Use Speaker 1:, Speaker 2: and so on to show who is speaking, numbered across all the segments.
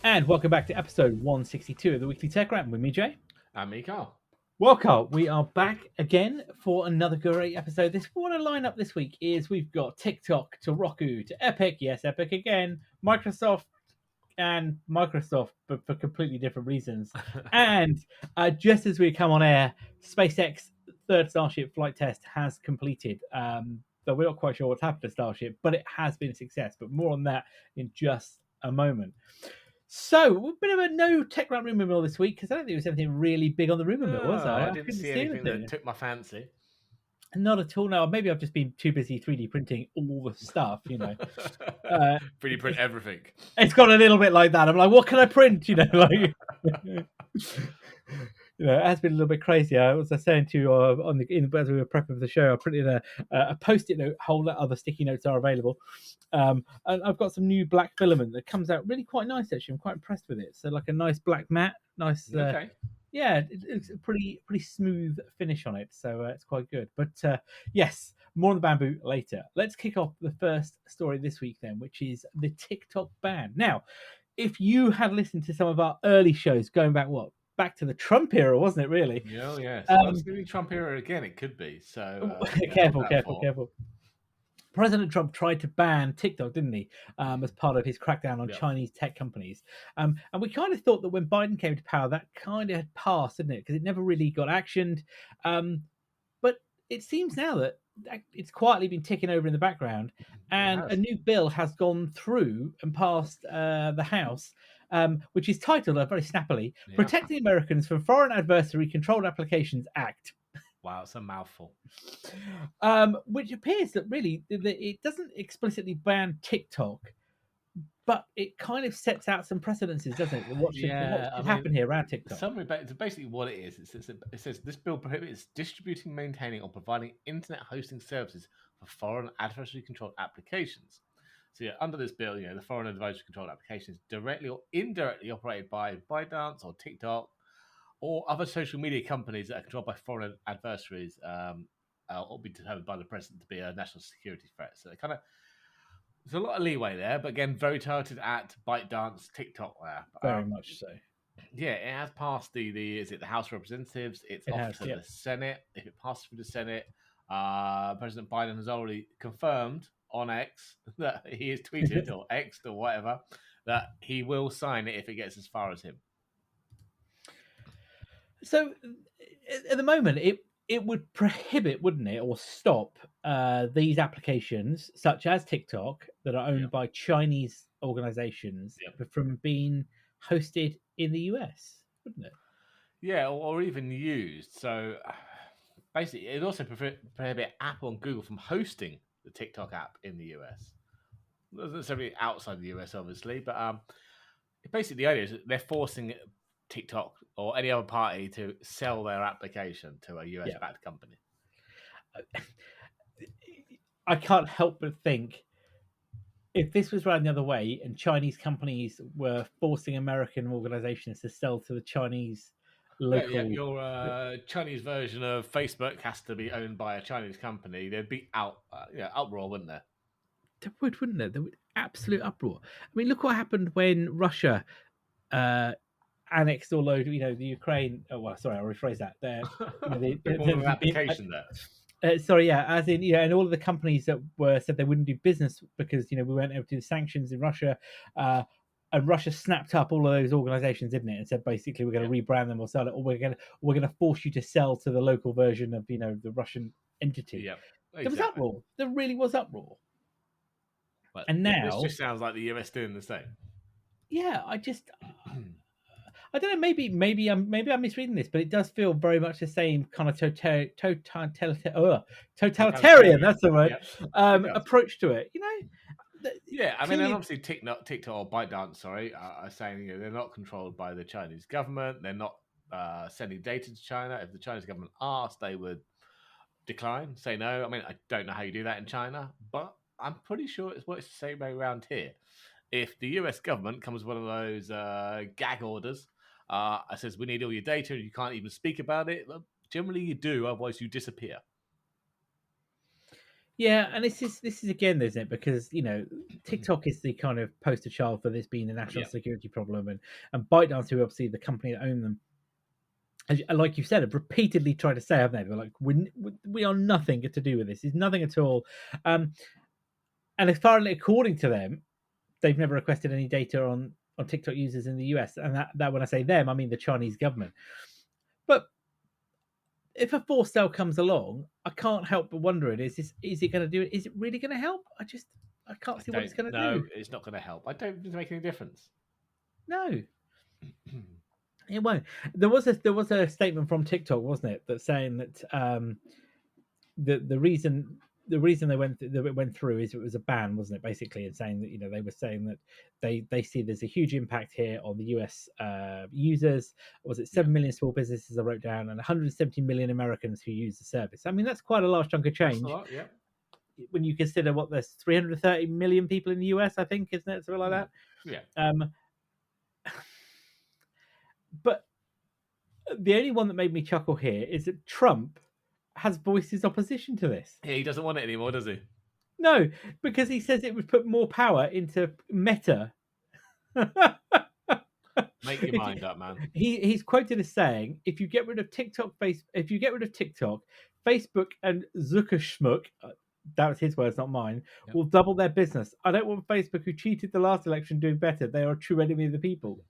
Speaker 1: And welcome back to episode 162 of the Weekly Tech Rant with me, Jay.
Speaker 2: And me, Carl.
Speaker 1: Welcome. We are back again for another great episode. What I line up this week is we've got TikTok to Roku to Epic, yes, Epic again, Microsoft, but for completely different reasons. And just as we come on air, SpaceX third Starship flight test has completed. Though we're not quite sure what's happened to Starship, but it has been a success. But more on that in just a moment. So, a bit of a no tech rant rumor mill this week because I don't think there was anything really big on the rumor mill, was there?
Speaker 2: I didn't see anything that took my fancy.
Speaker 1: Not at all. No, maybe I've just been too busy 3D printing all the stuff,
Speaker 2: 3D print everything.
Speaker 1: It's got a little bit like that. I'm like, what can I print? Like, it has been a little bit crazy. I was saying to you as we were prepping for the show, I printed a post-it note holder. Other sticky notes are available, and I've got some new black filament that comes out really quite nice. Actually, I'm quite impressed with it. So like a nice black matte, nice.
Speaker 2: Okay.
Speaker 1: Yeah, it's a pretty smooth finish on it, so it's quite good. But yes, more on the bamboo later. Let's kick off the first story this week then, which is the TikTok ban. Now, if you had listened to some of our early shows going back to the Trump era, wasn't it? Really?
Speaker 2: Oh yes. Well, it's going to be Trump era again. It could be. So
Speaker 1: careful. President Trump tried to ban TikTok, didn't he, as part of his crackdown on Chinese tech companies. And we kind of thought that when Biden came to power, that kind of had passed, didn't it? Because it never really got actioned. But it seems now that it's quietly been ticking over in the background, and a new bill has gone through and passed the House, which is titled, very snappily, Protecting Americans from Foreign Adversary Controlled Applications Act.
Speaker 2: Wow, it's a mouthful.
Speaker 1: Which appears that really it doesn't explicitly ban TikTok, but it kind of sets out some precedences, doesn't it? What should happen here around TikTok?
Speaker 2: Basically what it is. It says this bill prohibits distributing, maintaining, or providing internet hosting services for foreign adversary controlled applications. So under this bill, the foreign adversary controlled applications directly or indirectly operated by ByteDance or TikTok or other social media companies that are controlled by foreign adversaries or be determined by the president to be a national security threat. So there's a lot of leeway there, but again, very targeted at ByteDance, TikTok there.
Speaker 1: Very much so.
Speaker 2: Yeah, it has passed the House of Representatives. It's off to the Senate. If it passes through the Senate, President Biden has already confirmed on X that he has tweeted or X'd or whatever that he will sign it if it gets as far as him.
Speaker 1: So at the moment, it would prohibit, wouldn't it, or stop these applications, such as TikTok, that are owned by Chinese organizations from being hosted in the US, wouldn't it?
Speaker 2: Yeah, or even used. So basically, it also prohibit Apple and Google from hosting the TikTok app in the US. Not necessarily outside the US, obviously, but basically the idea is that they're forcing TikTok or any other party to sell their application to a US-backed company.
Speaker 1: I can't help but think if this was run the other way and Chinese companies were forcing American organizations to sell to the Chinese local...
Speaker 2: your Chinese version of Facebook has to be owned by a Chinese company, there'd be uproar, wouldn't there?
Speaker 1: There would, wouldn't there? There would absolute uproar. I mean, look what happened when Russia... annexed all over, the Ukraine. Oh, well, sorry, I'll rephrase that.
Speaker 2: The application there.
Speaker 1: As in, and all of the companies that said they wouldn't do business because we weren't able to do sanctions in Russia, and Russia snapped up all of those organizations, didn't it? And said basically we're going to rebrand them or sell it, or we're going to force you to sell to the local version of the Russian entity.
Speaker 2: Yeah, exactly.
Speaker 1: There was uproar. There really was uproar.
Speaker 2: But
Speaker 1: and now
Speaker 2: this just sounds like the US doing the same.
Speaker 1: Yeah, I don't know. Maybe I'm misreading this, but it does feel very much the same kind of totalitarian. That's the right approach to it.
Speaker 2: Yeah, I mean, and obviously TikTok or ByteDance, are saying they're not controlled by the Chinese government. They're not sending data to China. If the Chinese government asked, they would decline, say no. I mean, I don't know how you do that in China, but I'm pretty sure it's the same way around here. If the US government comes with one of those gag orders, says we need all your data and you can't even speak about it, generally you do, otherwise you disappear.
Speaker 1: Yeah, and this is again, isn't it? Because TikTok is the kind of poster child for this being a national
Speaker 2: Yeah,
Speaker 1: security problem, and ByteDance, who obviously the company that own them, like you said, have repeatedly tried to say, haven't they? They're like, we are nothing to do with this. It's nothing at all. Um, and as far as according to them, they've never requested any data on TikTok users in the US, and that when I say them, I mean the Chinese government. But if a forced sale comes along, I can't help but wondering: is it going to do it? Is it really going to help? I can't
Speaker 2: I
Speaker 1: see what
Speaker 2: don't
Speaker 1: it's going to
Speaker 2: know.
Speaker 1: do.
Speaker 2: It's not going to help. I don't think it make any difference.
Speaker 1: No, it won't. There was a statement from TikTok, wasn't it, that saying that the reason it went through is it was a ban, wasn't it, basically, and saying that they were saying that they see there's a huge impact here on the US users. Was it
Speaker 2: Yeah,
Speaker 1: 7 million small businesses I wrote down, and 170 million Americans who use the service? I mean, that's quite a large chunk of
Speaker 2: that's a
Speaker 1: change
Speaker 2: lot. Yeah,
Speaker 1: when you consider what there's 330 million people in the US, I think, isn't it, something like that?
Speaker 2: yeah.
Speaker 1: Um, but the only one that made me chuckle here is that Trump has voiced his opposition to this.
Speaker 2: Yeah, he doesn't want it anymore, does he?
Speaker 1: No, because he says it would put more power into Meta.
Speaker 2: Make your
Speaker 1: If you,
Speaker 2: mind up, man.
Speaker 1: he's quoted as saying, if you get rid of if you get rid of TikTok, Facebook and Zuckerschmuck, that was his words, not mine,
Speaker 2: Yep.
Speaker 1: will double their business. I don't want Facebook, who cheated the last election, doing better. They are a true enemy of the people.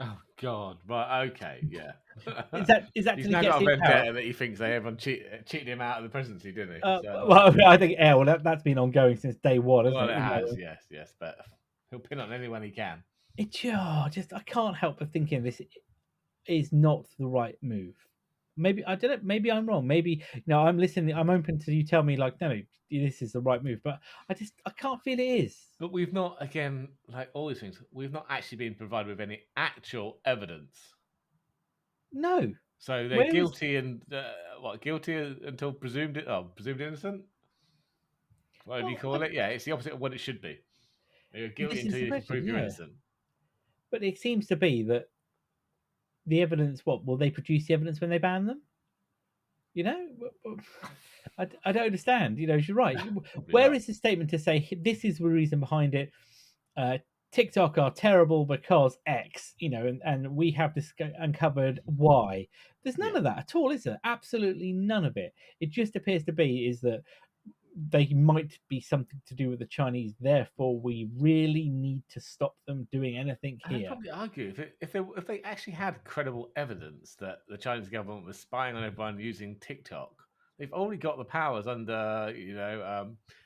Speaker 2: Oh God! Right, okay, yeah.
Speaker 1: Is that
Speaker 2: He's
Speaker 1: till he
Speaker 2: now
Speaker 1: gets
Speaker 2: got a
Speaker 1: in power?
Speaker 2: vendetta that he thinks everyone cheated him out of the presidency, didn't he?
Speaker 1: Well, I think that's been ongoing since day one, hasn't
Speaker 2: Well,
Speaker 1: it?
Speaker 2: it has, yes, yes, but he'll pin on anyone he can.
Speaker 1: Just I can't help but thinking this is not the right move. Maybe I don't know. Maybe I'm wrong. Maybe I'm listening. I'm open to you tell me like no, this is the right move. But I can't feel it is.
Speaker 2: But we've not, again, like all these things, we've not actually been provided with any actual evidence.
Speaker 1: No.
Speaker 2: So they're
Speaker 1: Where is
Speaker 2: guilty and guilty until presumed innocent. Whatever you
Speaker 1: well?
Speaker 2: call it, yeah, it's the opposite of what it should be. You're guilty
Speaker 1: This is
Speaker 2: until
Speaker 1: the
Speaker 2: you can
Speaker 1: question.
Speaker 2: prove you're
Speaker 1: Yeah,
Speaker 2: innocent.
Speaker 1: but it seems to be that the evidence. What will they produce the evidence when they ban them? You know, I don't understand. You're right.
Speaker 2: Probably
Speaker 1: Where
Speaker 2: not.
Speaker 1: is the statement to say this is the reason behind it? Uh, TikTok are terrible because X, and we have uncovered Y. There's none
Speaker 2: Yeah.
Speaker 1: of that at all, is there? Absolutely none of it. It just appears to be is that they might be something to do with the Chinese. Therefore, we really need to stop them doing anything
Speaker 2: And I'd
Speaker 1: here.
Speaker 2: probably argue if they actually had credible evidence that the Chinese government was spying on everyone using TikTok, they've already got the powers under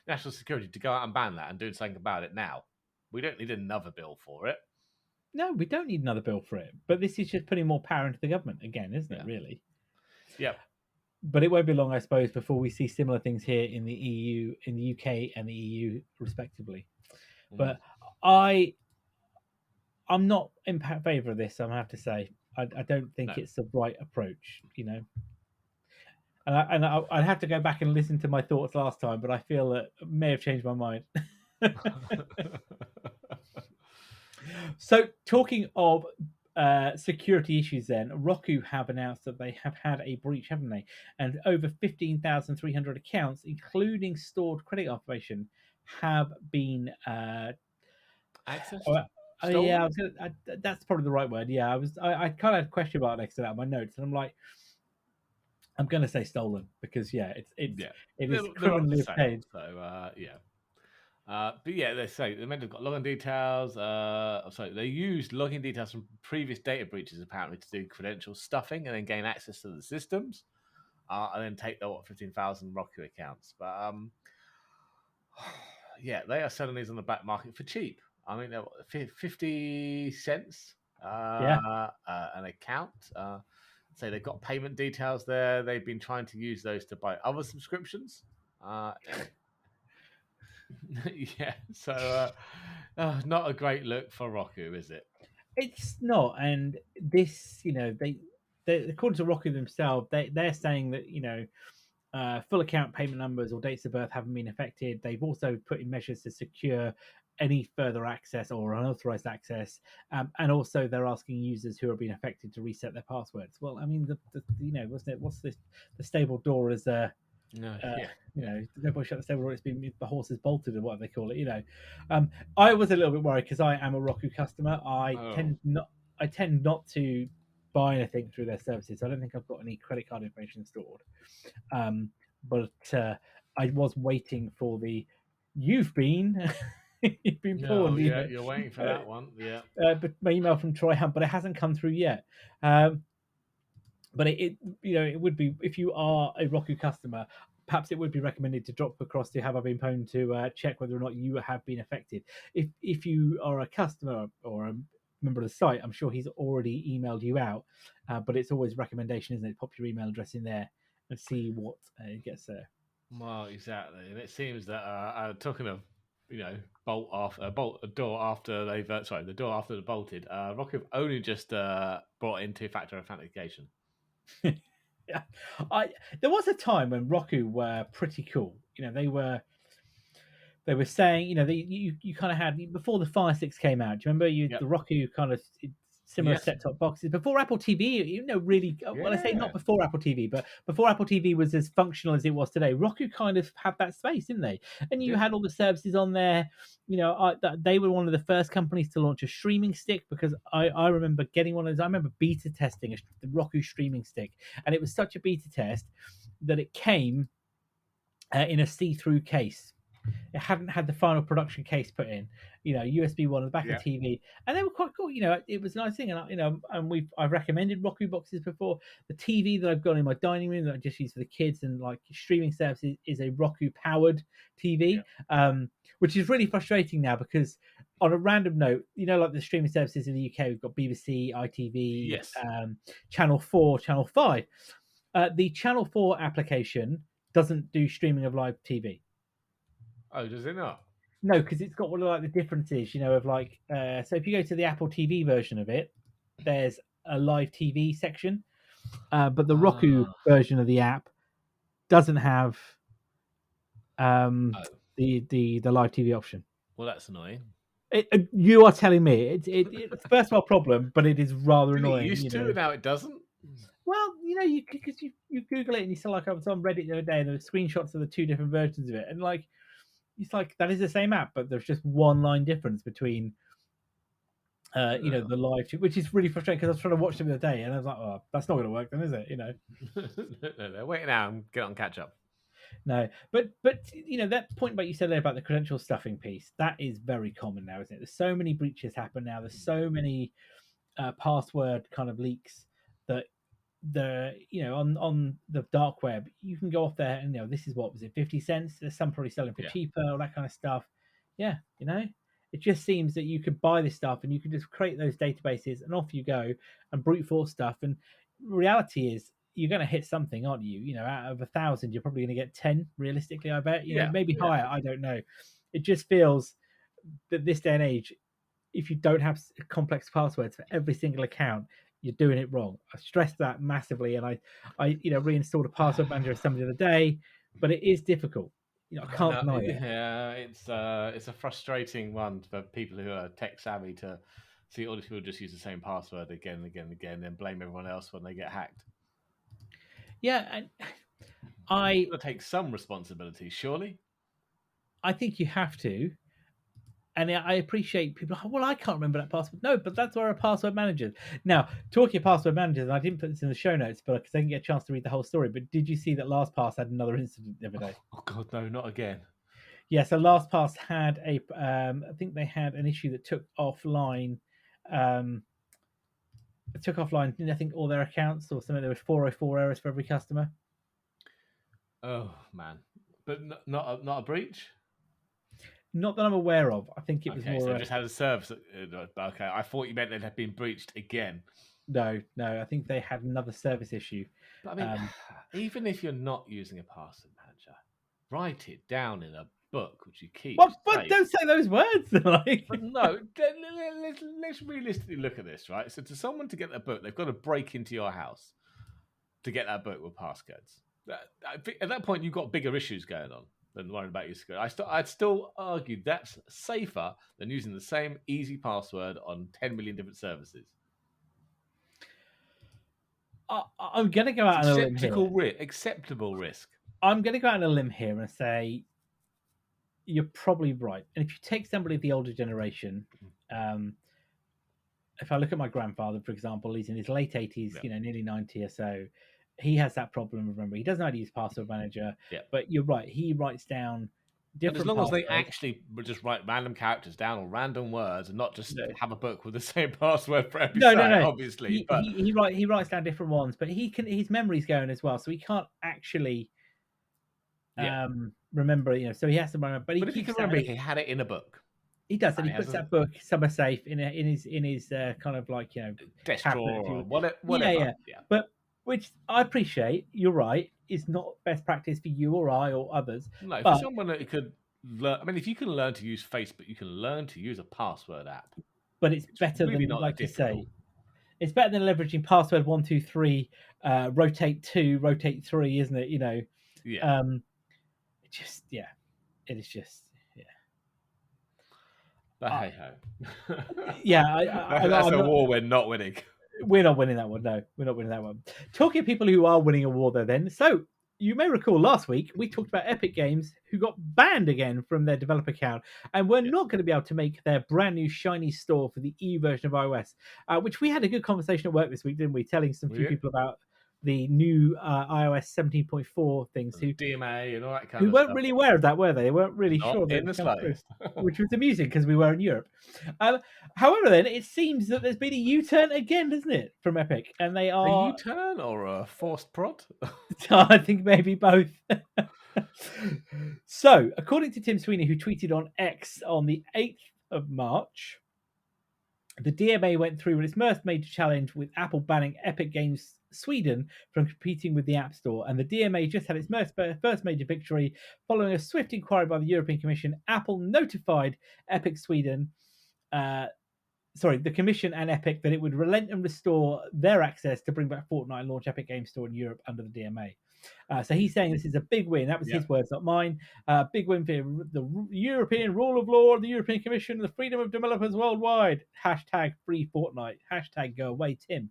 Speaker 2: national security to go out and ban that and do something about it now. We don't need another bill for it.
Speaker 1: No, we don't need another bill for it. But this is just putting more power into the government again, isn't it?
Speaker 2: Yeah.
Speaker 1: Really.
Speaker 2: Yeah.
Speaker 1: But it won't be long, I suppose, before we see similar things here in the EU, in the UK, and the EU, respectively.
Speaker 2: Mm.
Speaker 1: But I, I'm not in favour of this. I have to say, I don't think
Speaker 2: No.
Speaker 1: it's the right approach. And I have to go back and listen to my thoughts last time, but I feel that I may have changed my mind. So, talking of security issues, then Roku have announced that they have had a breach, haven't they? And over 15,300 accounts, including stored credit information, have been.
Speaker 2: Accessed?
Speaker 1: Uh, yeah,
Speaker 2: Stolen?
Speaker 1: that's probably the right word. Yeah, I kind of had a question about next to that in my notes, and I'm like, I'm going to say stolen because yeah,
Speaker 2: Yeah.
Speaker 1: it is
Speaker 2: They're up for
Speaker 1: criminally
Speaker 2: sale.
Speaker 1: obtained.
Speaker 2: So, yeah. But yeah, they say the men have got login details. Sorry, they used login details from previous data breaches apparently to do credential stuffing and then gain access to the systems, and then take their 15,000 Roku accounts. But yeah, they are selling these on the black market for cheap. I mean, they're 50 cents
Speaker 1: Yeah,
Speaker 2: an account. So they've got payment details there. They've been trying to use those to buy other subscriptions. Yeah, so not a great look for Roku, is it?
Speaker 1: it's not. And this, they according to Roku themselves, they're saying that full account payment numbers or dates of birth haven't been affected. They've also put in measures to secure any further access or unauthorized access, and also they're asking users who are being affected to reset their passwords. Well, I mean, wasn't it? What's this? The stable door is
Speaker 2: No,
Speaker 1: uh,
Speaker 2: yeah.
Speaker 1: nobody shut the stable door. It's been the horse is bolted or whatever they call it. I was a little bit worried because I am a Roku customer.
Speaker 2: Oh,
Speaker 1: I tend not to buy anything through their services. I don't think I've got any credit card information stored. Um, but I was waiting for the you've been you've been
Speaker 2: no,
Speaker 1: pawned
Speaker 2: yeah.
Speaker 1: email.
Speaker 2: You're waiting for that one. Yeah.
Speaker 1: But my email from Troy Hunt, but it hasn't come through yet. But it would be, if you are a Roku customer, perhaps it would be recommended to drop across to Have I Been Pwned to check whether or not you have been affected. If you are a customer or a member of the site, I'm sure he's already emailed you out. But it's always a recommendation, isn't it? Pop your email address in there and see what gets there.
Speaker 2: Well, exactly, and it seems that talking of bolt off bolt a door after they've the door after they're bolted. Rocket have only just brought in two-factor authentication.
Speaker 1: Yeah, there was a time when Roku were pretty cool. They were saying, you kind of had before the Fire Sticks came out. Do you remember
Speaker 2: Yep.
Speaker 1: the Roku kind of similar
Speaker 2: Yes.
Speaker 1: set-top boxes before Apple TV? Really. Well, I say not
Speaker 2: Yeah.
Speaker 1: before Apple TV, but before Apple TV was as functional as it was today. Roku kind of had that space, didn't they? And you
Speaker 2: Did.
Speaker 1: had all the services on there. They were one of the first companies to launch a streaming stick, because I remember getting one of those. I remember beta testing the Roku streaming stick, and it was such a beta test that it came in a see-through case. It hadn't had the final production case put in, USB one on the back of the TV, and they were quite cool. It was a nice thing, and I've recommended Roku boxes before. The TV that I've got in my dining room that I just use for the kids and like streaming services is a Roku powered TV, which is really frustrating now because, on a random note, like the streaming services in the UK, we've got BBC, ITV,
Speaker 2: Yes.
Speaker 1: Channel 4, Channel 5. The Channel 4 application doesn't do streaming of live TV.
Speaker 2: Oh, does it not?
Speaker 1: No, because it's got all of like the differences, of like. So if you go to the Apple TV version of it, there's a live TV section, but the Roku version of the app doesn't have the live TV option.
Speaker 2: Well, that's annoying.
Speaker 1: You are telling me it's first world problem, but it is rather annoying.
Speaker 2: Used to, now it doesn't.
Speaker 1: Well, because you Google it and you saw, like, I was on Reddit the other day and there were screenshots of the two different versions of it, and like. It's like that is the same app, but there's just one line difference between, the live, which is really frustrating because I was trying to watch them the other day and I was like, oh, that's not going to work then, is it?
Speaker 2: No, wait now and get on catch up.
Speaker 1: No, but that point about you said there about the credential stuffing piece, that is very common now, isn't it? There's so many breaches happen now. There's so many password kind of leaks that on the dark web, you can go off there and this is, what was it, 50 cents? There's some probably selling for cheaper, all that kind of stuff. Yeah, it just seems that you could buy this stuff and you can just create those databases and off you go and brute force stuff. And reality is you're going to hit something, aren't you? Out of 1,000 you're probably going to get 10 realistically, I bet. Maybe higher, I don't know. It just feels that this day and age, if you don't have complex passwords for every single account, you're doing it wrong. I stressed that massively, and I reinstalled a password manager or something the other day, but it is difficult. I can't deny it.
Speaker 2: Yeah, it's a frustrating one for people who are tech savvy to see all these people just use the same password again and again and again, and then blame everyone else when they get hacked.
Speaker 1: Yeah, and
Speaker 2: You've got to take some responsibility, surely.
Speaker 1: I think you have to. And I appreciate people. Well, I can't remember that password. No, but that's where a password manager. Now, talking of password managers, I didn't put this in the show notes, but because I didn't get a chance to read the whole story. But did you see that LastPass had another incident the other day?
Speaker 2: Oh God, no, not again.
Speaker 1: Yeah, so LastPass had I think they had an issue that took offline. I think all their accounts or something. There was 404 errors for every customer.
Speaker 2: Oh man, but not a breach.
Speaker 1: Not that I'm aware of. I think it was more.
Speaker 2: So they just had a service. Okay, I thought you meant they had been breached again.
Speaker 1: No. I think they had another service issue.
Speaker 2: But I mean, even if you're not using a password manager, write it down in a book which you keep.
Speaker 1: What? Don't say those words.
Speaker 2: But no, let's realistically look at this, right? So, to someone to get that book, they've got to break into your house to get that book with passcodes. At that point, you've got bigger issues going on than worrying about your security. I'd still argue that's safer than using the same easy password on 10 million different services.
Speaker 1: I'm going to go out on a limb here.
Speaker 2: Acceptable risk.
Speaker 1: I'm going to go out on a limb here and say you're probably right. And if you take somebody of the older generation, if I look at my grandfather, for example, he's in his late 80s, nearly 90 or so. He has that problem. Remember, he doesn't know how to use password manager.
Speaker 2: Yeah.
Speaker 1: But you're right. He writes down different.
Speaker 2: And as long
Speaker 1: passwords.
Speaker 2: as they actually just write random characters down or random words, and not just have a book with the same password for every site, obviously.
Speaker 1: He writes down different ones, but his memory's going as well, so he can't actually remember. So he has to remember. But
Speaker 2: if he can remember, he had it in a book.
Speaker 1: He does, and he puts that book somewhere safe in his kind of like
Speaker 2: desk drawer or whatever. Yeah.
Speaker 1: But which I appreciate. You're right. It's not best practice for you or I or others.
Speaker 2: No, for someone that could learn. I mean, if you can learn to use Facebook, you can learn to use a password app.
Speaker 1: But it's better really than, like you say, it's better than leveraging password 123, rotate 2, rotate 3, isn't it?
Speaker 2: Yeah.
Speaker 1: It is just.
Speaker 2: But hey ho.
Speaker 1: That's
Speaker 2: a war we're not winning.
Speaker 1: We're not winning that one. No, we're not winning that one. Talking of people who are winning a war, though, then. So you may recall last week we talked about Epic Games who got banned again from their developer account and we're not going to be able to make their brand new shiny store for the E version of iOS, which we had a good conversation at work this week, didn't we? Telling some few people about the new iOS 17.4 things
Speaker 2: DMA and all that kind of stuff.
Speaker 1: Who weren't really aware of that, were they? They weren't really sure.
Speaker 2: In the slightest.
Speaker 1: Which was amusing because we were in Europe. However, then, it seems that there's been a U-turn again, doesn't it, from Epic? And they are...
Speaker 2: A U-turn or a forced prod?
Speaker 1: I think maybe both. So, according to Tim Sweeney, who tweeted on X on the 8th of March, the DMA went through with its first major challenge with Apple banning Epic Games Sweden from competing with the App Store. And the DMA just had its first major victory following a swift inquiry by the European Commission. Apple notified Epic Sweden, the Commission and Epic, that it would relent and restore their access to bring back Fortnite and launch Epic Games Store in Europe under the DMA. So he's saying this is a big win. That was his words, not mine. Big win for the European rule of law, the European Commission, the freedom of developers worldwide. Hashtag free Fortnite. Hashtag go away, Tim.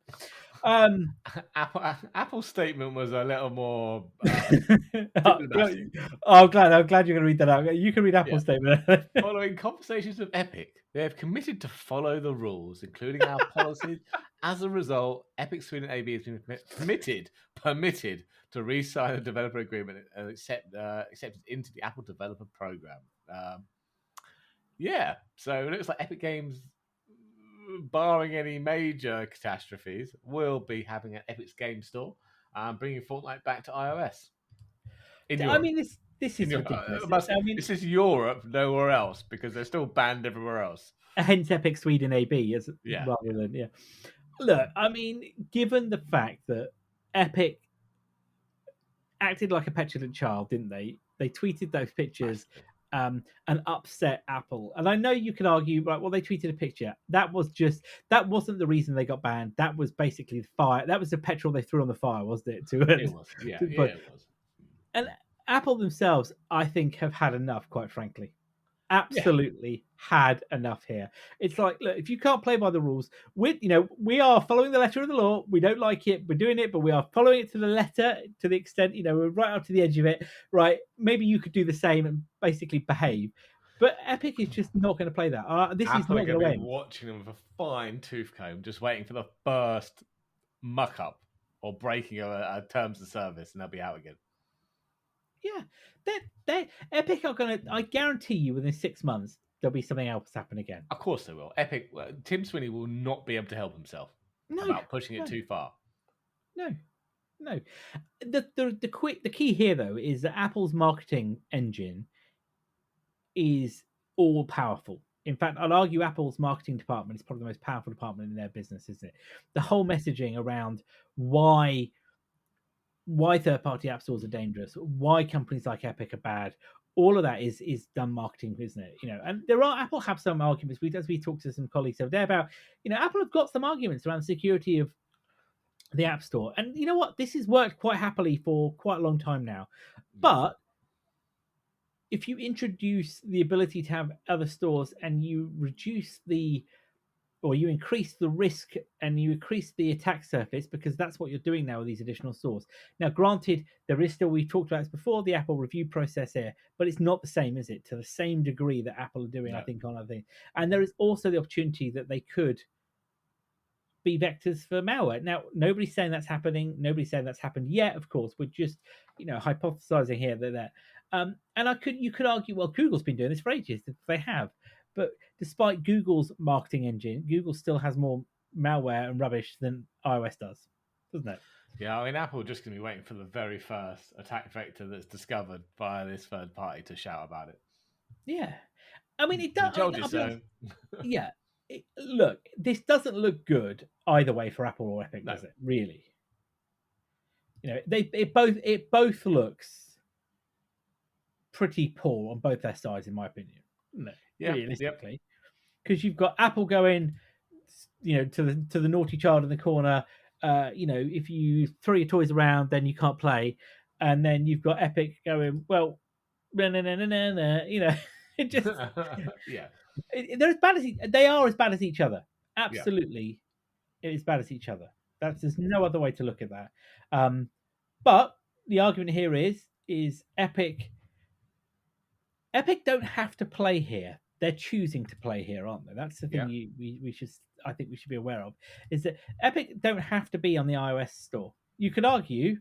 Speaker 2: Apple's statement was a little more.
Speaker 1: I'm glad you're going to read that out. You can read Apple's statement.
Speaker 2: Following conversations with Epic, they have committed to follow the rules, including our policies. As a result, Epic Sweden AB has been permitted to re-sign a developer agreement and accepted into the Apple Developer Program. So it looks like Epic Games, barring any major catastrophes, will be having an Epic Games Store, bringing Fortnite back to iOS.
Speaker 1: I mean, this is ridiculous.
Speaker 2: This is Europe, nowhere else, because they're still banned everywhere else.
Speaker 1: Hence Epic Sweden AB, rather than Look, I mean, given the fact that Epic acted like a petulant child, didn't they? They tweeted those pictures and upset Apple. And I know you could argue, right, well, they tweeted a picture. That wasn't the reason they got banned. That was basically the fire. That was the petrol they threw on the fire, wasn't it?
Speaker 2: It was. It was.
Speaker 1: And Apple themselves, I think, have had enough, quite frankly. Absolutely had enough here. It's like, look, if you can't play by the rules, we are following the letter of the law. We don't like it, we're doing it, but we are following it to the letter, to the extent, we're right up to the edge of it, right? Maybe you could do the same and basically behave. But Epic is just not going to play that. This is not going to win.
Speaker 2: Watching them with a fine tooth comb, just waiting for the first muck up or breaking of a terms of service, and they'll be out again.
Speaker 1: Yeah, Epic are going to. I guarantee you, within 6 months, there'll be something else happen again.
Speaker 2: Of course, they will. Epic. Tim Sweeney will not be able to help himself about pushing it too far.
Speaker 1: No. The key here, though, is that Apple's marketing engine is all powerful. In fact, I'd argue Apple's marketing department is probably the most powerful department in their business, isn't it? The whole messaging around why third-party app stores are dangerous, why companies like Epic are bad, all of that is done marketing, isn't it? And Apple have some arguments. As we talked to some colleagues over there about, Apple have got some arguments around the security of the App Store. And you know what? This has worked quite happily for quite a long time now. But if you introduce the ability to have other stores and you reduce the or you increase the risk and you increase the attack surface, because that's what you're doing now with these additional stores. Now, granted, there is still, we talked about this before, the Apple review process here, but it's not the same, is it? To the same degree that Apple are doing,
Speaker 2: No.
Speaker 1: I think, on other things. And there is also the opportunity that they could be vectors for malware. Now, nobody's saying that's happening. Nobody's saying that's happened yet. Of course, we're just, hypothesizing here that. And you could argue, well, Google's been doing this for ages. They have, but despite Google's marketing engine, Google still has more malware and rubbish than iOS does, doesn't it?
Speaker 2: Yeah, I mean, Apple are just going to be waiting for the very first attack vector that's discovered by this third party to shout about it.
Speaker 1: Yeah, I mean, it does.
Speaker 2: Told you so.
Speaker 1: Yeah, look, this doesn't look good either way for Apple or Epic, does it? Really? It both looks pretty poor on both their sides, in my opinion. No, realistically, because you've got Apple going, to the naughty child in the corner. If you throw your toys around, then you can't play, and then you've got Epic going, well, it just they're as bad as they are as bad as each other. Absolutely, it is bad as each other. There's no other way to look at that. But the argument here is Epic don't have to play here. They're choosing to play here, aren't they? That's the thing I think we should be aware of, is that Epic don't have to be on the iOS store. You could argue,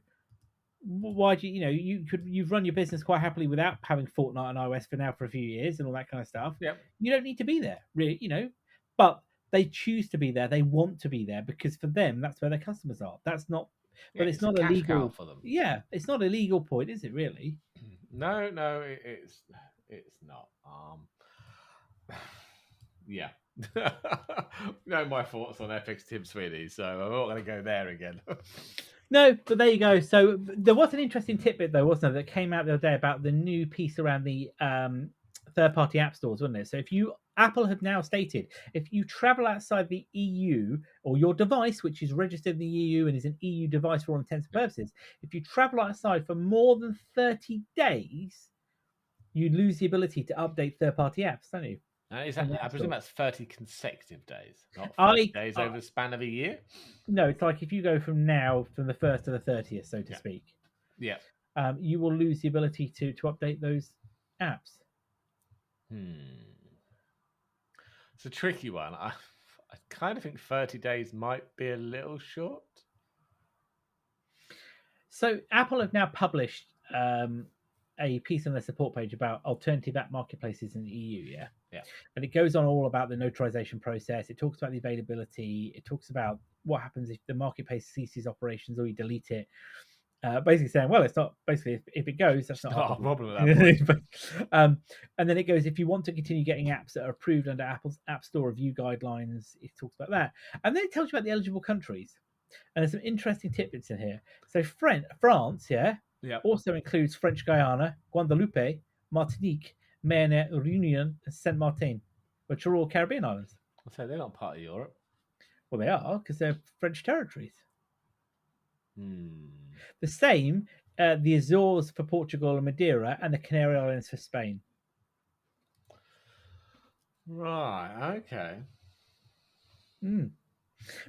Speaker 1: why do you've run your business quite happily without having Fortnite on iOS for a few years and all that kind of stuff. You don't need to be there, really, but they choose to be there. They want to be there because for them, that's where their customers are. That's not, but it's not illegal
Speaker 2: for them.
Speaker 1: Yeah, it's not a legal point, is it really?
Speaker 2: No, it's not. Yeah. Know my thoughts on Epic's Tim Sweeney, so I'm not going to go there again.
Speaker 1: No, but there you go. So there was an interesting tidbit, though, wasn't there, that came out the other day about the new piece around the third-party app stores, wasn't it? So Apple have now stated, if you travel outside the EU, or your device, which is registered in the EU and is an EU device for all intents and purposes, if you travel outside for more than 30 days, you lose the ability to update third-party apps, don't you?
Speaker 2: I presume that's 30 consecutive days, not 30 days over the span of a year?
Speaker 1: No, it's like if you go from now, from the 1st to the 30th, so to speak.
Speaker 2: Yeah.
Speaker 1: You will lose the ability to update those apps.
Speaker 2: It's a tricky one. I kind of think 30 days might be a little short.
Speaker 1: So Apple have now published a piece on their support page about alternative app marketplaces in the EU,
Speaker 2: yeah.
Speaker 1: And it goes on all about the notarization process. It talks about the availability. It talks about what happens if the marketplace ceases operations or you delete it. Basically saying, well, it's not, basically, if it goes, that's not
Speaker 2: a problem at that point.
Speaker 1: And then it goes, if you want to continue getting apps that are approved under Apple's App Store review guidelines, it talks about that. And then it tells you about the eligible countries. And there's some interesting tidbits in here. So France, also includes French Guiana, Guadeloupe, Martinique, Mayotte, Réunion, and Saint Martin, which are all Caribbean islands.
Speaker 2: So they're not part of Europe.
Speaker 1: Well, they are, because they're French territories. The same, the Azores for Portugal and Madeira, and the Canary Islands for Spain.
Speaker 2: Right, okay.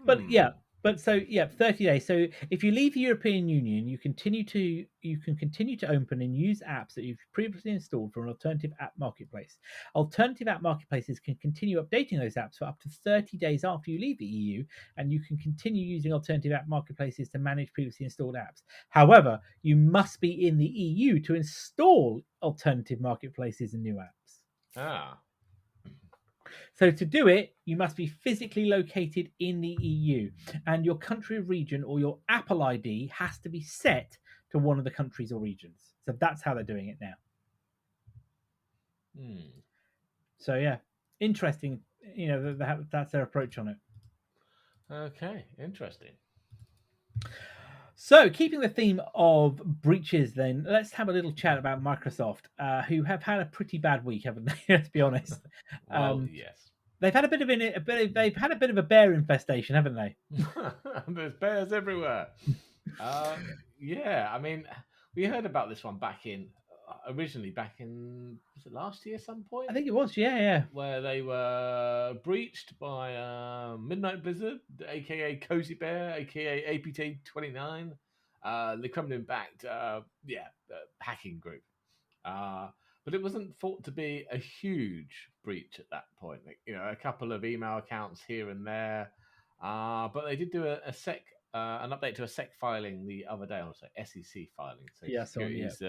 Speaker 1: But 30 days. So if you leave the European Union, you can continue to open and use apps that you've previously installed from an alternative app marketplace. Alternative app marketplaces can continue updating those apps for up to 30 days after you leave the EU, and you can continue using alternative app marketplaces to manage previously installed apps. However, you must be in the EU to install alternative marketplaces and new apps. So to do it, you must be physically located in the EU, and your country of region or your Apple ID has to be set to one of the countries or regions. So that's how they're doing it now. So yeah, interesting. That's their approach on it.
Speaker 2: Okay, interesting.
Speaker 1: So, keeping the theme of breaches, then let's have a little chat about Microsoft, who have had a pretty bad week, haven't they? Let's be honest.
Speaker 2: Yes,
Speaker 1: they've had a bit of a bear infestation, haven't they?
Speaker 2: There's bears everywhere. Yeah, I mean, we heard about this one back in originally back in, was it last year some point?
Speaker 1: I think it was, yeah.
Speaker 2: Where they were breached by Midnight Blizzard, aka Cozy Bear, aka APT29, the Kremlin-backed hacking group. But it wasn't thought to be a huge breach at that point. Like, a couple of email accounts here and there, but they did do an update to a SEC filing the other day, also SEC filing, so
Speaker 1: Yeah,
Speaker 2: Securities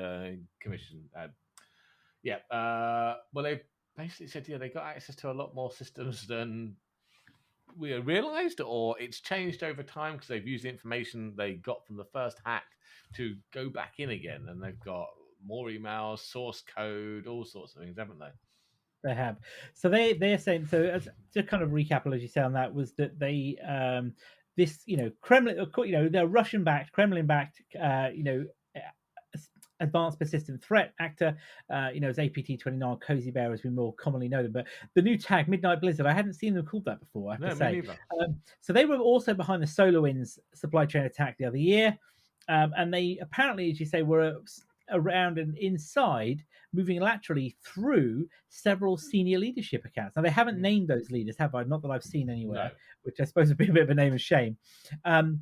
Speaker 2: Commission. Well, they basically said, they got access to a lot more systems than we realized, or it's changed over time because they've used the information they got from the first hack to go back in again, and they've got more emails, source code, all sorts of things, haven't they?
Speaker 1: They have. So they're saying, so as to kind of recap, as you say on that, was that they this Kremlin, they're Russian backed, Kremlin backed, advanced persistent threat actor, as APT29, Cozy Bear as we more commonly know them. But the new tag, Midnight Blizzard, I hadn't seen them called that before, I have to say.
Speaker 2: Me neither.
Speaker 1: So they were also behind the SolarWinds supply chain attack the other year. And they apparently, as you say, were around and inside, moving laterally through several senior leadership accounts. Now, they haven't named those leaders, have I? Not that I've seen anywhere, which I suppose would be a bit of a name of shame. And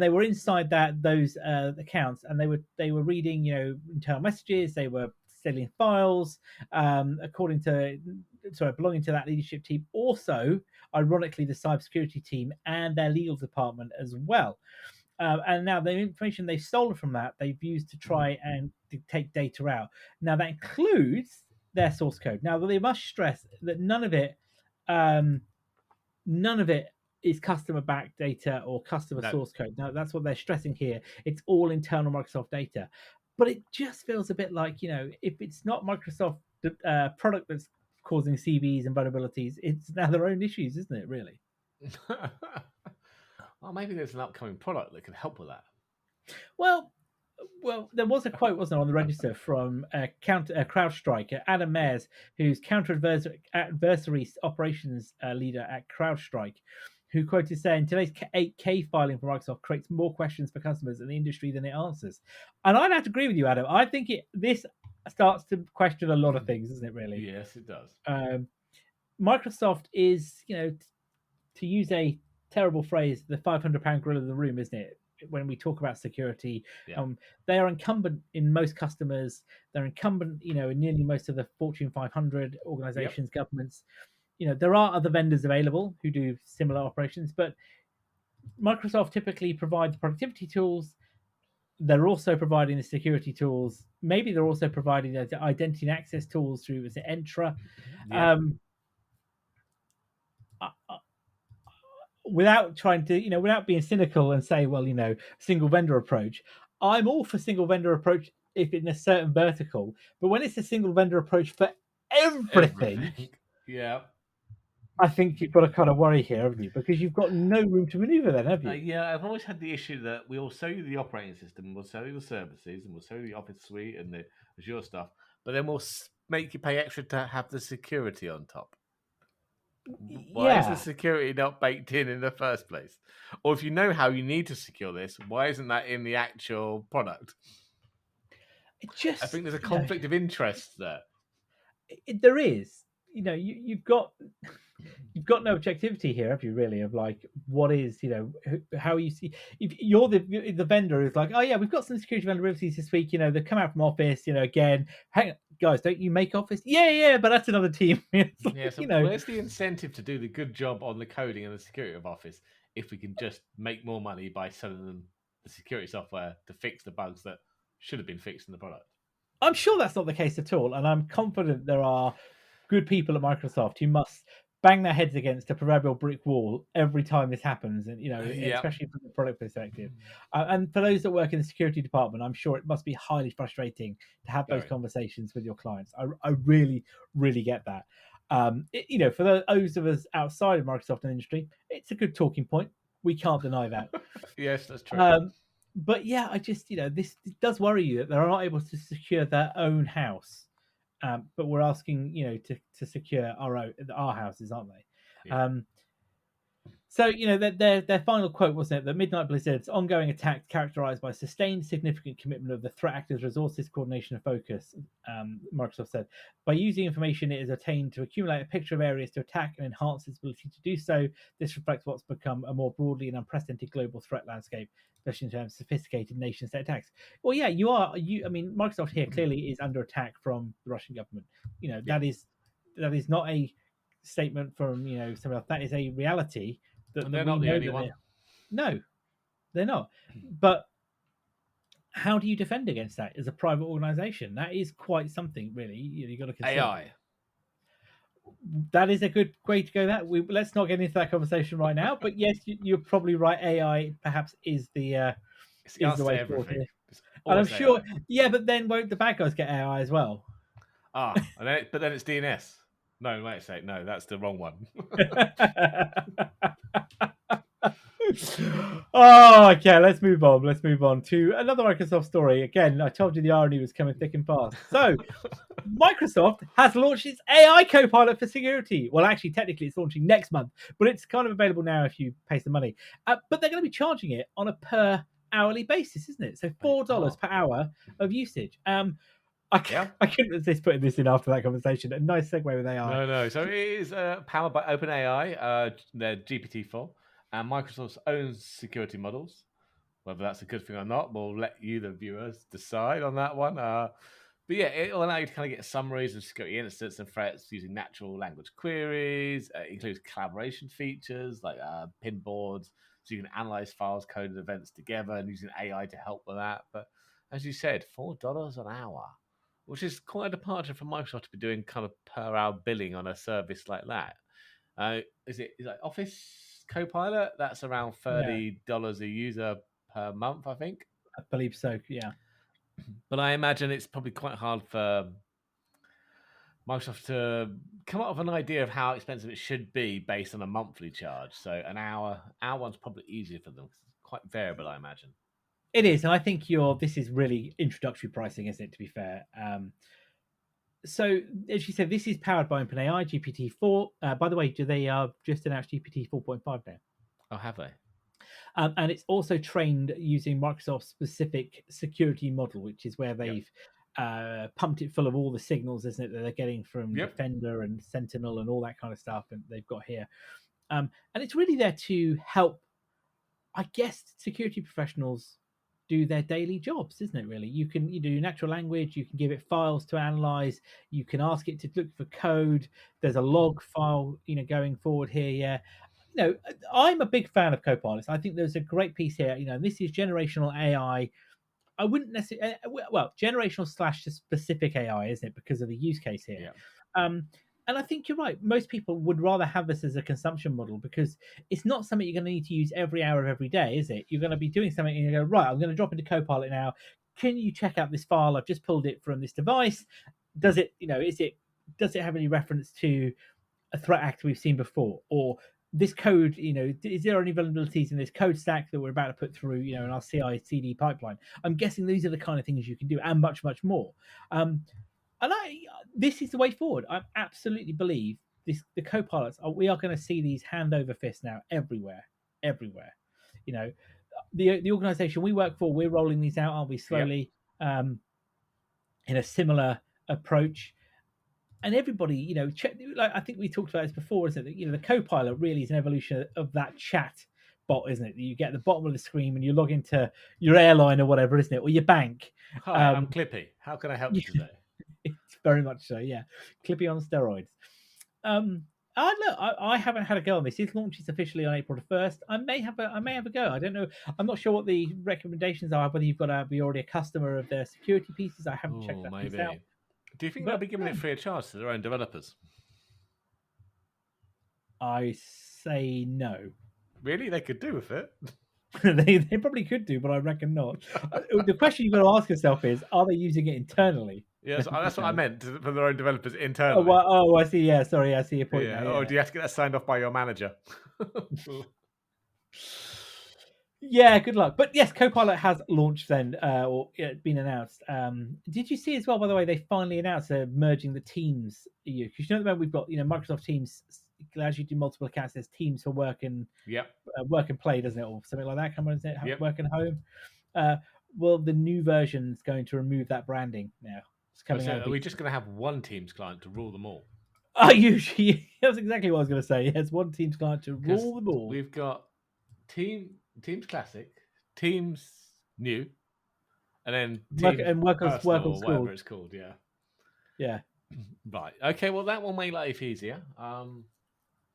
Speaker 1: they were inside those accounts, and they were reading, internal messages. They were stealing files, belonging to that leadership team. Also, ironically, the cybersecurity team and their legal department as well. And now the information they've stolen from that, they've used to try and take data out. Now that includes their source code. Now they must stress that none of it is customer-backed data or customer source code. Now that's what they're stressing here. It's all internal Microsoft data. But it just feels a bit like, if it's not Microsoft product that's causing CVs and vulnerabilities, it's now their own issues, isn't it, really?
Speaker 2: Well, maybe there's an upcoming product that can help with that.
Speaker 1: Well, there was a quote, wasn't there, on the register from CrowdStrike, Adam Mayers, who's counter-adversary operations leader at CrowdStrike, who quoted saying, today's 8K filing for Microsoft creates more questions for customers in the industry than it answers. And I'd have to agree with you, Adam. I think this starts to question a lot of things, isn't it, really?
Speaker 2: Yes, it does.
Speaker 1: Microsoft is, to use a terrible phrase, the £500 gorilla in the room, isn't it? When we talk about security, they are incumbent in most customers. They're incumbent, in nearly most of the Fortune 500 organizations, governments. There are other vendors available who do similar operations, but Microsoft typically provides productivity tools. They're also providing the security tools. Maybe they're also providing the identity and access tools through Entra. Without trying to, without being cynical and say, well, single vendor approach, I'm all for single vendor approach if in a certain vertical, but when it's a single vendor approach for everything. I think you've got to kind of worry here, haven't you? Because you've got no room to maneuver then, have you?
Speaker 2: I've always had the issue that we will sell you the operating system, we'll sell you the services, and we'll sell you the Office suite and the Azure stuff, but then we'll make you pay extra to have the security on top. Why is the security not baked in the first place? Or if you know how you need to secure this, why isn't that in the actual product? I think there's a conflict of interest there.
Speaker 1: There is. You've got no objectivity here, have you? Really, of like what is, how you see. If you're the vendor is like, oh yeah, we've got some security vulnerabilities this week. They come out from Office. Again, hang on, guys, don't you make Office? Yeah, but that's another team.
Speaker 2: Where's the incentive to do the good job on the coding and the security of Office if we can just make more money by selling them the security software to fix the bugs that should have been fixed in the product?
Speaker 1: I'm sure that's not the case at all, and I'm confident there are good people at Microsoft who must bang their heads against a proverbial brick wall every time this happens, and especially from the product perspective. And for those that work in the security department, I'm sure it must be highly frustrating to have those conversations with your clients. I really, really get that. For those of us outside of Microsoft and industry, it's a good talking point. We can't deny that.
Speaker 2: Yes, that's true.
Speaker 1: But yeah, I just, this does worry you that they're not able to secure their own house. But we're asking, to secure our houses, aren't they? Yeah. So, their final quote, wasn't it? The Midnight Blizzard's ongoing attack characterized by sustained significant commitment of the threat actors' resources, coordination, and focus, Microsoft said. By using information it has obtained to accumulate a picture of areas to attack and enhance its ability to do so, this reflects what's become a more broadly and unprecedented global threat landscape, especially in terms of sophisticated nation-state attacks. Well, yeah, Microsoft here clearly is under attack from the Russian government. That is not a statement from somebody else. That is a reality.
Speaker 2: And they're not the only one.
Speaker 1: No, they're not. But how do you defend against that as a private organization? That is quite something, really. You've got to consider.
Speaker 2: AI.
Speaker 1: That is a good way to go. Let's not get into that conversation right now. But yes, you're probably right. AI perhaps is the way forward here. And I'm sure. AI. Yeah, but then won't the bad guys get AI as well?
Speaker 2: But then it's DNS. No, wait a sec. No, that's the wrong one.
Speaker 1: Oh, okay. Let's move on. Let's move on to another Microsoft story. Again, I told you the irony was coming thick and fast. So, Microsoft has launched its AI Copilot for security. Well, actually, technically, it's launching next month, but it's kind of available now if you pay some money. But they're going to be charging it on a per hourly basis, isn't it? So $4 per hour of usage. I couldn't resist putting this in after that conversation. A nice segue with AI.
Speaker 2: No. So it is powered by OpenAI, their GPT-4, and Microsoft's own security models. Whether that's a good thing or not, we'll let you, the viewers, decide on that one. But yeah, it will allow you to kind of get summaries of security incidents and threats using natural language queries. It includes collaboration features like pinboards, so you can analyze files, code, and events together, and using AI to help with that. But as you said, $4 an hour, which is quite a departure from Microsoft to be doing kind of per hour billing on a service like that. Is it Office Copilot? That's around $30 a user per month, I think.
Speaker 1: I believe so, yeah.
Speaker 2: But I imagine it's probably quite hard for Microsoft to come up with an idea of how expensive it should be based on a monthly charge. So an hour one's probably easier for them because it's quite variable, I imagine.
Speaker 1: It is, and I think this is really introductory pricing, isn't it, to be fair? So, as you said, this is powered by OpenAI, GPT-4. By the way, do they just announced GPT 4.5 now?
Speaker 2: Oh, have they?
Speaker 1: And it's also trained using Microsoft's specific security model, which is where they've pumped it full of all the signals, isn't it, that they're getting from Defender and Sentinel and all that kind of stuff, and they've got here. And it's really there to help, I guess, security professionals do their daily jobs, isn't it? Really, you do natural language, you can give it files to analyze, you can ask it to look for code. There's a log file, going forward here. I'm a big fan of Copilot. I think there's a great piece here. This is generational AI. I wouldn't necessarily, generational / specific AI, isn't it? Because of the use case here. Yeah. And I think you're right. Most people would rather have this as a consumption model because it's not something you're going to need to use every hour of every day, is it? You're going to be doing something and you go, right, I'm going to drop into Copilot now. Can you check out this file? I've just pulled it from this device. Does it, does it have any reference to a threat actor we've seen before? Or this code, is there any vulnerabilities in this code stack that we're about to put through, in our CI/CD pipeline? I'm guessing these are the kind of things you can do and much, much more. And this is the way forward. I absolutely believe the Copilots, we are going to see these hand over fist now everywhere. The organization we work for, we're rolling these out, aren't we, slowly, in a similar approach. And everybody, I think we talked about this before, isn't it? The Copilot really is an evolution of that chat bot, isn't it? You get at the bottom of the screen when you log into your airline or whatever, isn't it? Or your bank.
Speaker 2: Hi, I'm Clippy. How can I help you today?
Speaker 1: It's very much so, yeah. Clippy on steroids. I haven't had a go on this. It launches officially on April the 1st. I may have a go. I don't know. I'm not sure what the recommendations are. Whether you've got to be already a customer of their security pieces. I haven't checked that piece out.
Speaker 2: Do you think they'll be giving it free of charge to their own developers?
Speaker 1: I say no.
Speaker 2: Really? They could do with it.
Speaker 1: they probably could do, but I reckon not. The question you've got to ask yourself is, are they using it internally?
Speaker 2: Yes, that's what I meant, for their own developers internally.
Speaker 1: I see. Yeah, sorry, I see your point.
Speaker 2: Yeah. Or do you have to get that signed off by your manager?
Speaker 1: Yeah, good luck. But yes, Copilot has launched then, or been announced. Did you see as well, by the way, they finally announced they're merging the Teams? Because at the moment we've got Microsoft Teams allows you to do multiple accounts. There's teams for work and play, doesn't it, or something like that? Come on, isn't it? Work and home. Well, the new version is going to remove that branding now. It's coming out.
Speaker 2: Are we just going to have one Teams client to rule them all?
Speaker 1: That's exactly what I was going to say. Yes, one Teams client to rule them all.
Speaker 2: We've got Teams Classic, Teams New, and then
Speaker 1: Work on
Speaker 2: School.
Speaker 1: Whatever
Speaker 2: it's called.
Speaker 1: Yeah.
Speaker 2: Right. Okay. Well, that will make life easier.
Speaker 1: I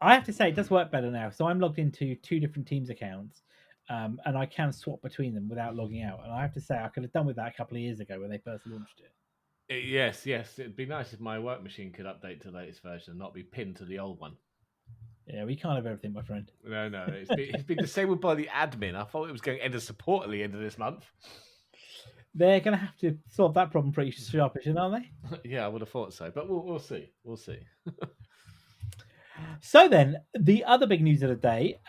Speaker 1: have to say, it does work better now. So I'm logged into 2 different Teams accounts, and I can swap between them without logging out. And I have to say, I could have done with that a couple of years ago when they first launched it.
Speaker 2: Yes. It'd be nice if my work machine could update to the latest version and not be pinned to the old one.
Speaker 1: Yeah, we can't have everything, my friend.
Speaker 2: No. It's been disabled by the admin. I thought it was going to end of support at the end of this month.
Speaker 1: They're going to have to solve that problem pretty sharpish, aren't they?
Speaker 2: Yeah, I would have thought so. But we'll see. We'll see.
Speaker 1: So then, the other big news of the day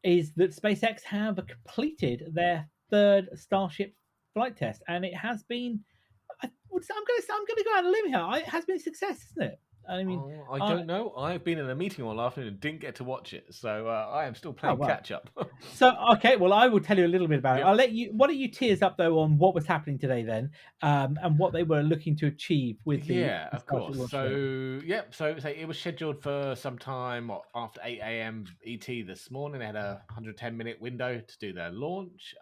Speaker 1: is that SpaceX have completed their 3rd Starship flight test, and it has been. I'm going to go out on a limb here. It has been a success, isn't it? I mean,
Speaker 2: I don't know. I've been in a meeting all afternoon and didn't get to watch it, so I am still playing catch up.
Speaker 1: So, okay, well, I will tell you a little bit about it. I'll let you. Why don't you tee us up though on what was happening today then, and what they were looking to achieve with the
Speaker 2: of course. So it was scheduled for some time after 8 a.m. ET this morning. They had a 110-minute window to do their launch.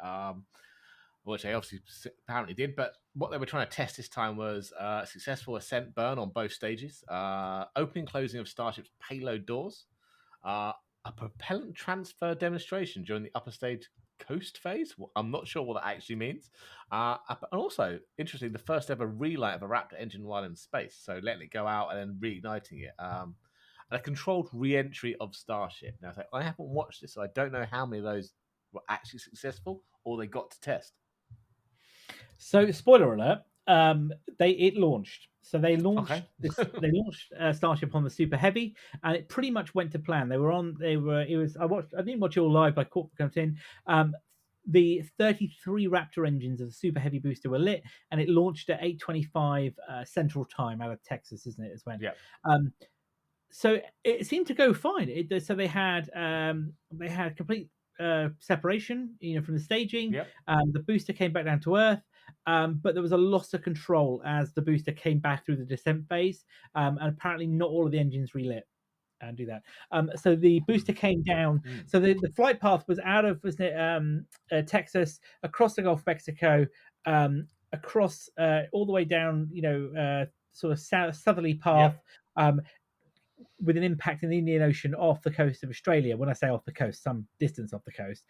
Speaker 2: Which they obviously apparently did, but what they were trying to test this time was successful ascent burn on both stages, opening closing of Starship's payload doors, a propellant transfer demonstration during the upper stage coast phase. I'm not sure what that actually means. And also, interestingly, the first ever relight of a Raptor engine while in space, so letting it go out and then reigniting it. And a controlled re-entry of Starship. Now, I haven't watched this, so I don't know how many of those were actually successful or they got to test.
Speaker 1: So, spoiler alert: it launched. So they launched they launched Starship on the Super Heavy, and it pretty much went to plan. I didn't watch it all live. I caught comes in. The 33 Raptor engines of the Super Heavy booster were lit, and it launched at 8:25 Central Time out of Texas, isn't it? As well.
Speaker 2: Yeah.
Speaker 1: So it seemed to go fine. So they had complete separation, from the staging.
Speaker 2: Yep.
Speaker 1: The booster came back down to Earth. But there was a loss of control as the booster came back through the descent phase, and apparently not all of the engines relit and do that. So the booster came down. So the flight path was out of Texas, across the Gulf of Mexico, across all the way down, sort of southerly path. Yep. With an impact in the Indian Ocean off the coast of Australia. When I say off the coast, some distance off the coast.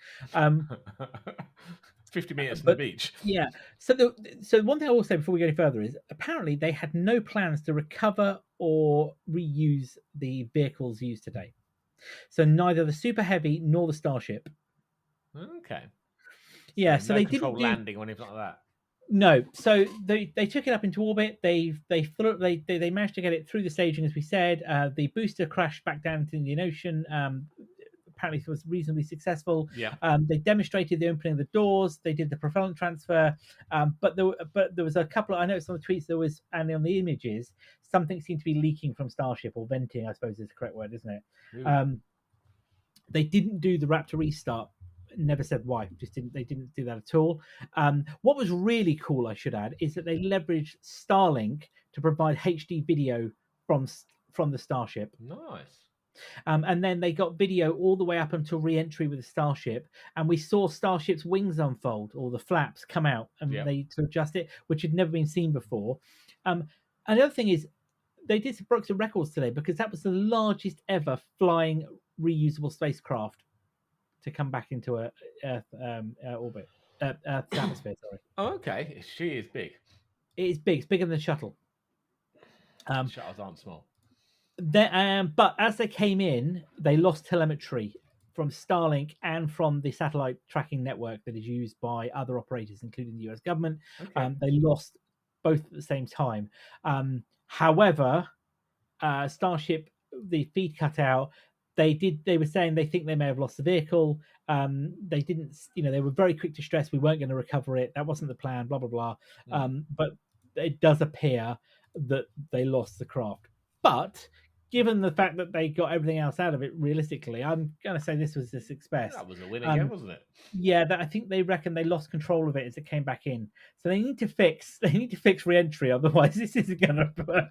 Speaker 2: 50 meters from the beach.
Speaker 1: Yeah. So one thing I will say before we go any further is apparently they had no plans to recover or reuse the vehicles used today. So neither the Super Heavy nor the Starship.
Speaker 2: Okay.
Speaker 1: Yeah. So
Speaker 2: no
Speaker 1: they
Speaker 2: controlled
Speaker 1: didn't
Speaker 2: landing or anything like that.
Speaker 1: No, so they took it up into orbit. They managed to get it through the staging, as we said. The booster crashed back down into the Indian Ocean. Apparently, it was reasonably successful.
Speaker 2: Yeah.
Speaker 1: They demonstrated the opening of the doors. They did the propellant transfer. But there was a couple. I noticed on the tweets and on the images, something seemed to be leaking from Starship, or venting, I suppose is the correct word, isn't it? They didn't do the Raptor restart. Never said why. They didn't do that at all. What was really cool, I should add, is that they leveraged Starlink to provide HD video from the Starship.
Speaker 2: Nice.
Speaker 1: And then they got video all the way up until re-entry with the Starship, and we saw Starship's wings unfold, or the flaps come out, and they to adjust it, which had never been seen before. And the other thing is, they broke some records today because that was the largest ever flying reusable spacecraft to come back into Earth orbit, Earth's atmosphere. Sorry.
Speaker 2: Oh, okay. She is big.
Speaker 1: It is big. It's bigger than the shuttle.
Speaker 2: Shuttles aren't small.
Speaker 1: But as they came in, they lost telemetry from Starlink and from the satellite tracking network that is used by other operators, including the US government. Okay. They lost both at the same time. However, Starship, the feed cut out. They were saying they think they may have lost the vehicle. They didn't, they were very quick to stress we weren't going to recover it. That wasn't the plan, blah, blah, blah. But it does appear that they lost the craft. But given the fact that they got everything else out of it, realistically, I'm going to say this was a success.
Speaker 2: That was a win again, wasn't it?
Speaker 1: Yeah, I think they reckon they lost control of it as it came back in. So they need to fix re-entry, otherwise this isn't going to work.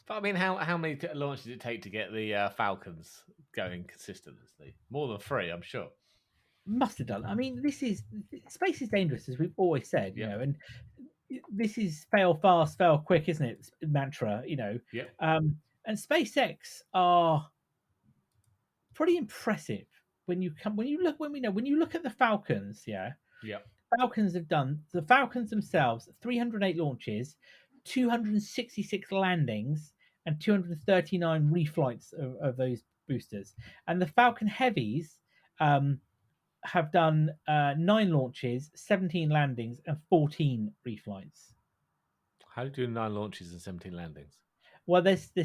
Speaker 2: But I mean, how many launches did it take to get the Falcons going consistently? More than 3, I'm sure.
Speaker 1: Must have done. I mean, space is dangerous, as we've always said, you know, and this is fail fast, fail quick, isn't it? Mantra, you know.
Speaker 2: Yeah.
Speaker 1: And SpaceX are pretty impressive when you look at the Falcons. Yeah. Falcons have done the Falcons themselves 308 launches, 266 landings, and 239 reflights of those boosters. And the Falcon Heavies have done 9 launches, 17 landings, and 14 reflights.
Speaker 2: How do you do 9 launches and 17 landings?
Speaker 1: Well, there's 3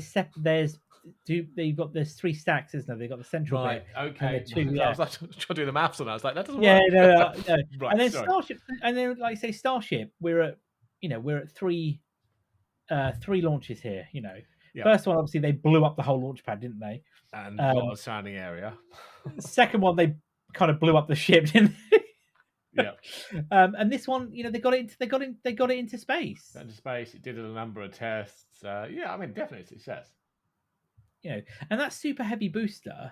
Speaker 1: stacks, isn't there? They've got the central bit.
Speaker 2: Okay. I was like trying to do the maths on that. I was like, that doesn't
Speaker 1: work. No.
Speaker 2: Right.
Speaker 1: And then
Speaker 2: sorry.
Speaker 1: Starship, and then like say Starship, we're at 3 launches here. You know, first one obviously they blew up the whole launch pad, didn't they?
Speaker 2: And got a surrounding area.
Speaker 1: Second one they kind of blew up the ship, didn't they?
Speaker 2: Yeah.
Speaker 1: And this one, they got it into space.
Speaker 2: Into space, it did a number of tests. I mean, definitely a success.
Speaker 1: And that super heavy booster,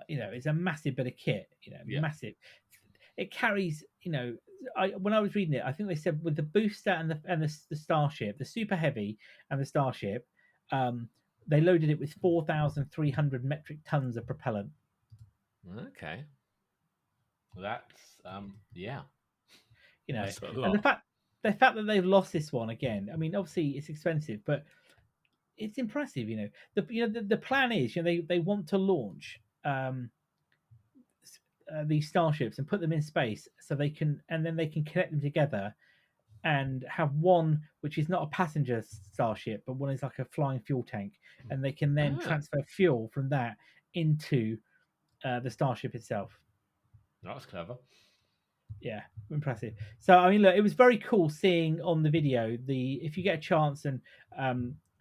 Speaker 1: is a massive bit of kit. Massive. It carries, when I was reading it, I think they said with the booster and the Starship, the super heavy and the Starship, they loaded it with 4,300 metric tons of propellant.
Speaker 2: Okay. That's
Speaker 1: and the fact that they've lost this one again, I mean, obviously it's expensive, but it's impressive. The plan is, they want to launch these starships and put them in space so they can connect them together and have one which is not a passenger starship, but one is like a flying fuel tank, and they can then transfer fuel from that into the starship itself.
Speaker 2: That's clever.
Speaker 1: Yeah, impressive. So I mean, look, it was very cool seeing on the video if you get a chance, and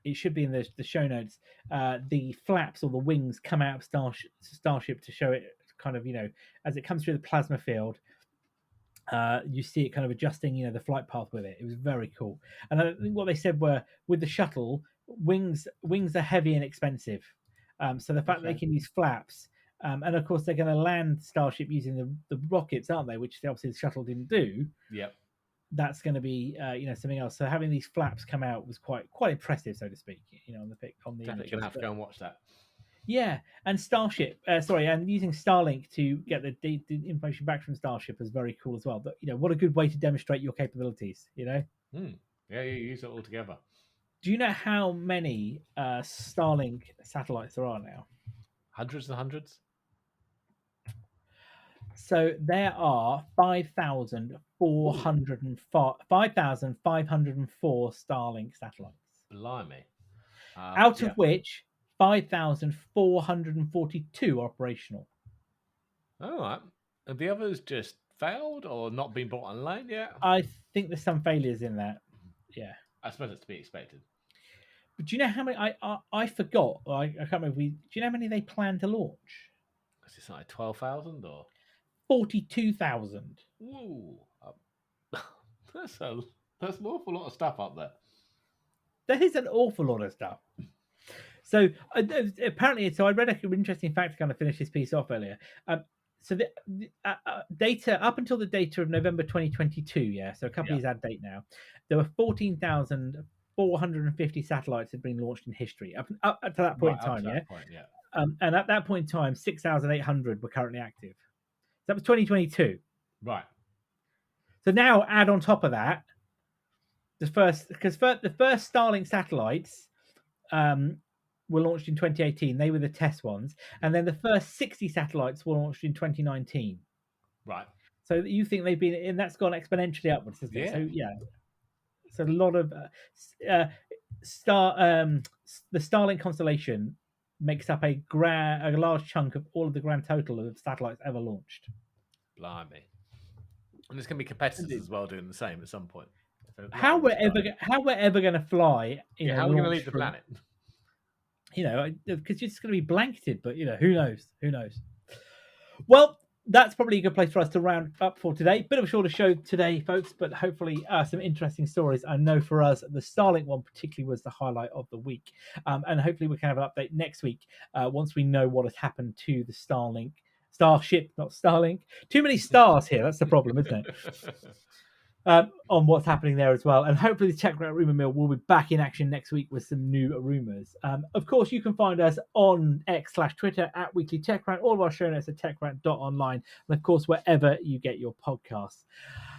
Speaker 1: it should be in the show notes, the flaps or the wings come out of Starship to show it kind of, as it comes through the plasma field. You see it kind of adjusting, the flight path with it. It was very cool. And I think what they said were with the shuttle, wings are heavy and expensive. So the fact that they can use flaps. And of course, they're going to land Starship using the rockets, aren't they? Which obviously the shuttle didn't do.
Speaker 2: Yep.
Speaker 1: That's going to be, something else. So having these flaps come out was quite impressive, so to speak. On the
Speaker 2: definitely going to have to go and watch that.
Speaker 1: Yeah, and Starship, and using Starlink to get the information back from Starship was very cool as well. But what a good way to demonstrate your capabilities.
Speaker 2: Yeah, you use it all together.
Speaker 1: Do you know how many Starlink satellites there are now?
Speaker 2: Hundreds and hundreds.
Speaker 1: So there are 5,504 Starlink satellites.
Speaker 2: Blimey.
Speaker 1: Out of which 5,442 are operational.
Speaker 2: All right. Have the others just failed or not been brought online yet?
Speaker 1: I think there's some failures in that. Yeah.
Speaker 2: I suppose it's to be expected.
Speaker 1: But do you know how many? I forgot. I can't remember. Do you know how many they plan to launch?
Speaker 2: Is it like 12,000 or
Speaker 1: 42,000?
Speaker 2: Whoa! That's an awful lot of stuff up there.
Speaker 1: That is an awful lot of stuff. So apparently, I read an interesting fact to kind of finish this piece off earlier. So the data up until the data of November 2022, yeah, so a couple of years out of date now, there were 14,450 satellites had been launched in history up to that point in time, and at that point in time, 6,800 were currently active. So that was 2022,
Speaker 2: right?
Speaker 1: So now add on top of that the first Starlink satellites were launched in 2018. They were the test ones, and then the first 60 satellites were launched in 2019.
Speaker 2: Right.
Speaker 1: So you think they've been, and that's gone exponentially upwards, isn't it? So it's a lot of the Starlink constellation makes up a large chunk of all of the grand total of satellites ever launched.
Speaker 2: Blimey. And there's going to be competitors as well doing the same at some point. So
Speaker 1: how we're ever going to fly?
Speaker 2: How are we going to leave the planet?
Speaker 1: because you're just going to be blanketed. But who knows? Who knows? Well, that's probably a good place for us to round up for today. Bit of a shorter show today, folks, but hopefully some interesting stories. I know for us, the Starlink one particularly was the highlight of the week. And hopefully we can have an update next week once we know what has happened to the Starship, not Starlink. Too many stars here. That's the problem, isn't it? On what's happening there as well. And hopefully the TechRant Rumour Mill will be back in action next week with some new rumours. Of course, you can find us on X/Twitter at Weekly TechRant. All of our show notes at techrant.online. And of course, wherever you get your podcasts.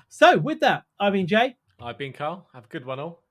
Speaker 1: So with that, I've been Jay.
Speaker 2: I've been Carl. Have a good one all.